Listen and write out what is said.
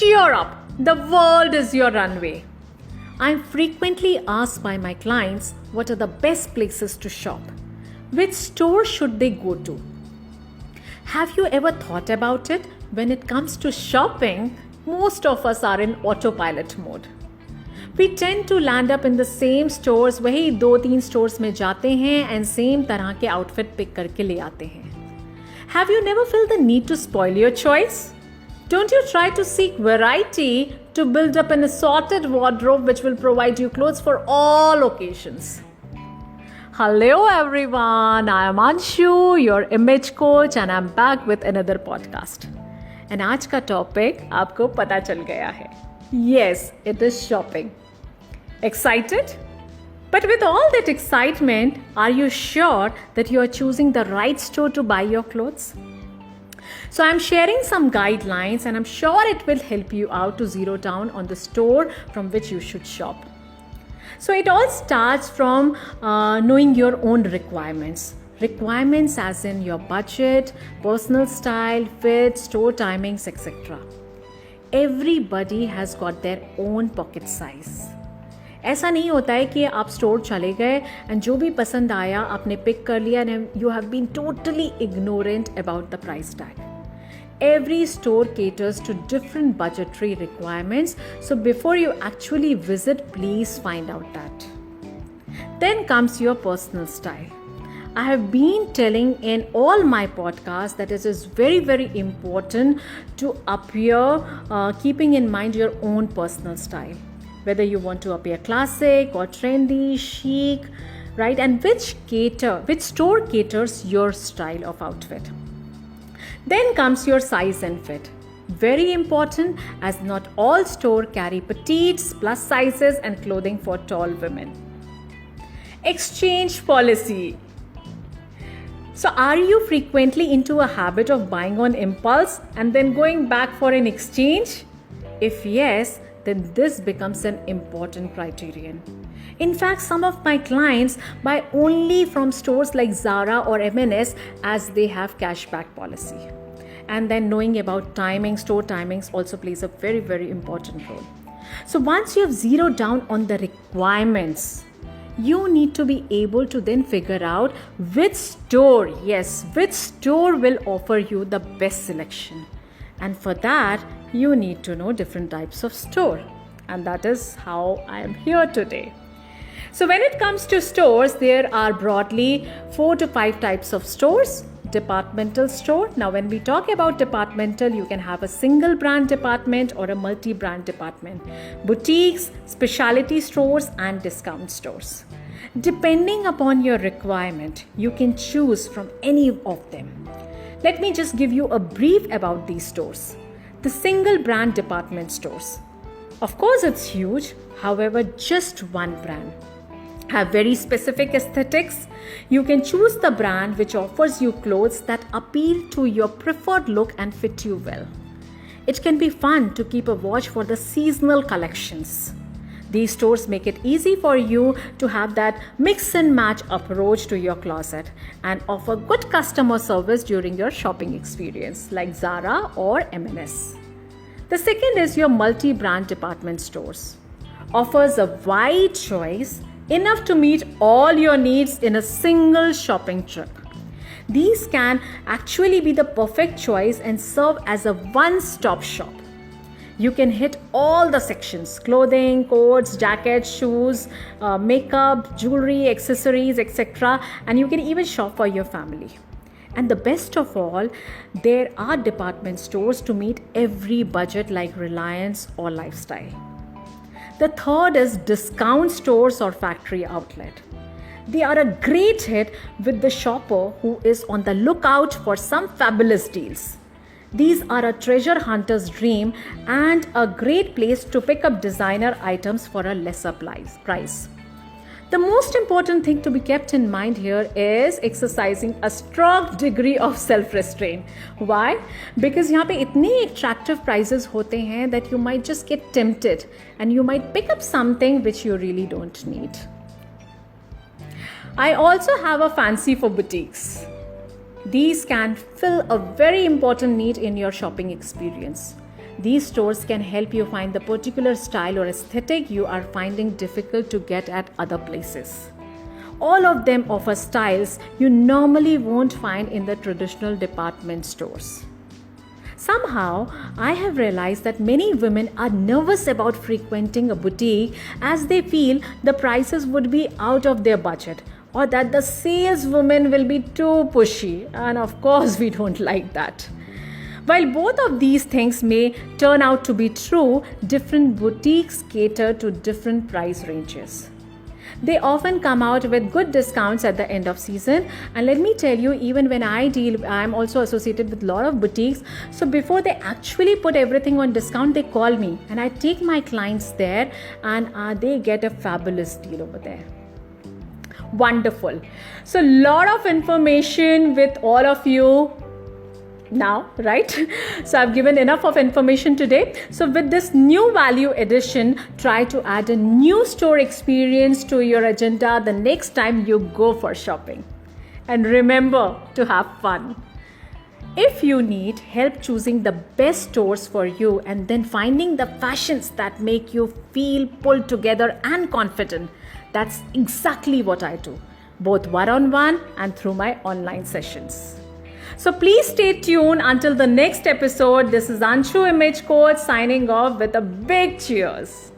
cheer up. The world is your runway. I'm frequently asked by my clients what are the best places to shop. Which store should they go to? Have you ever thought about it? When it comes to shopping, most of us are in autopilot mode. We tend to land up in the same stores, वही 2-3 stores में जाते हैं and same तरह के outfit pick करके ले आते हैं. Have you never felt the need to spoil your choice? Don't you try to seek variety to build up an assorted wardrobe which will provide you clothes for all occasions? Hello everyone, I am Anshu, your image coach and I'm back with another podcast. And आज का topic आपको पता चल गया है. Yes, it is shopping. Excited? But with all that excitement, are you sure that you are choosing the right store to buy your clothes? So I'm sharing some guidelines and I'm sure it will help you out to zero down on the store from which you should shop. So it all starts from knowing your own requirements. Requirements as in your budget, personal style, fit, store timings, etc. Everybody has got their own pocket size. ऐसा नहीं होता है कि आप store चले गए and जो भी पसंद आया आपने पिक कर लिया and you have been totally ignorant about the price tag. Every store caters to different budgetary requirements, so before you actually visit, please find out that. Then comes your personal style. I have been telling in all my podcasts that it is very, very important to appear keeping in mind your own personal style. Whether you want to appear classic or trendy, chic, right? And which store caters your style of outfit. Then comes your size and fit. Very important as not all stores carry petites, plus sizes and clothing for tall women. Exchange policy. So are you frequently into a habit of buying on impulse and then going back for an exchange? If yes, then this becomes an important criterion. In fact, some of my clients buy only from stores like Zara or M&S as they have cashback policy. And then knowing about timing, store timings also plays a very, very important role. So once you have zeroed down on the requirements, you need to be able to then figure out which store will offer you the best selection. And for that, you need to know different types of store. And that is how I am here today. So when it comes to stores, there are broadly 4 to 5 types of stores. Departmental store. Now when we talk about departmental, you can have a single brand department or a multi-brand department. Boutiques, specialty stores and discount stores. Depending upon your requirement, you can choose from any of them. Let me just give you a brief about these stores. The single brand department stores. Of course, it's huge. However, just one brand. Have very specific aesthetics. You can choose the brand which offers you clothes that appeal to your preferred look and fit you well. It can be fun to keep a watch for the seasonal collections. These stores make it easy for you to have that mix and match approach to your closet and offer good customer service during your shopping experience like Zara or M&S. The second is your multi-brand department stores. Offers a wide choice, enough to meet all your needs in a single shopping trip. These can actually be the perfect choice and serve as a one-stop shop. You can hit all the sections: clothing, coats, jackets, shoes, makeup, jewelry, accessories, etc. And you can even shop for your family. And the best of all, there are department stores to meet every budget like Reliance or Lifestyle. The third is discount stores or factory outlet. They are a great hit with the shopper who is on the lookout for some fabulous deals. These are a treasure hunter's dream and a great place to pick up designer items for a lesser price. The most important thing to be kept in mind here is exercising a strong degree of self-restraint. Why? Because यहाँ पे इतने attractive prices होते हैं that you might just get tempted and you might pick up something which you really don't need. I also have a fancy for boutiques. These can fill a very important need in your shopping experience. These stores can help you find the particular style or aesthetic you are finding difficult to get at other places. All of them offer styles you normally won't find in the traditional department stores. Somehow, I have realized that many women are nervous about frequenting a boutique as they feel the prices would be out of their budget or that the saleswoman will be too pushy. And of course, we don't like that. While both of these things may turn out to be true, different boutiques cater to different price ranges. They often come out with good discounts at the end of season, and let me tell you, even when I'm also associated with a lot of boutiques. So before they actually put everything on discount, they call me and I take my clients there, and they get a fabulous deal over there. Wonderful. So lot of information with all of you now, right? So I've given enough of information today. So with this new value addition, try to add a new store experience to your agenda the next time you go for shopping. And remember to have fun. If you need help choosing the best stores for you and then finding the fashions that make you feel pulled together and confident, that's exactly what I do, both one-on-one and through my online sessions. So please stay tuned until the next episode. This is Anshu Image Coach signing off with a big cheers.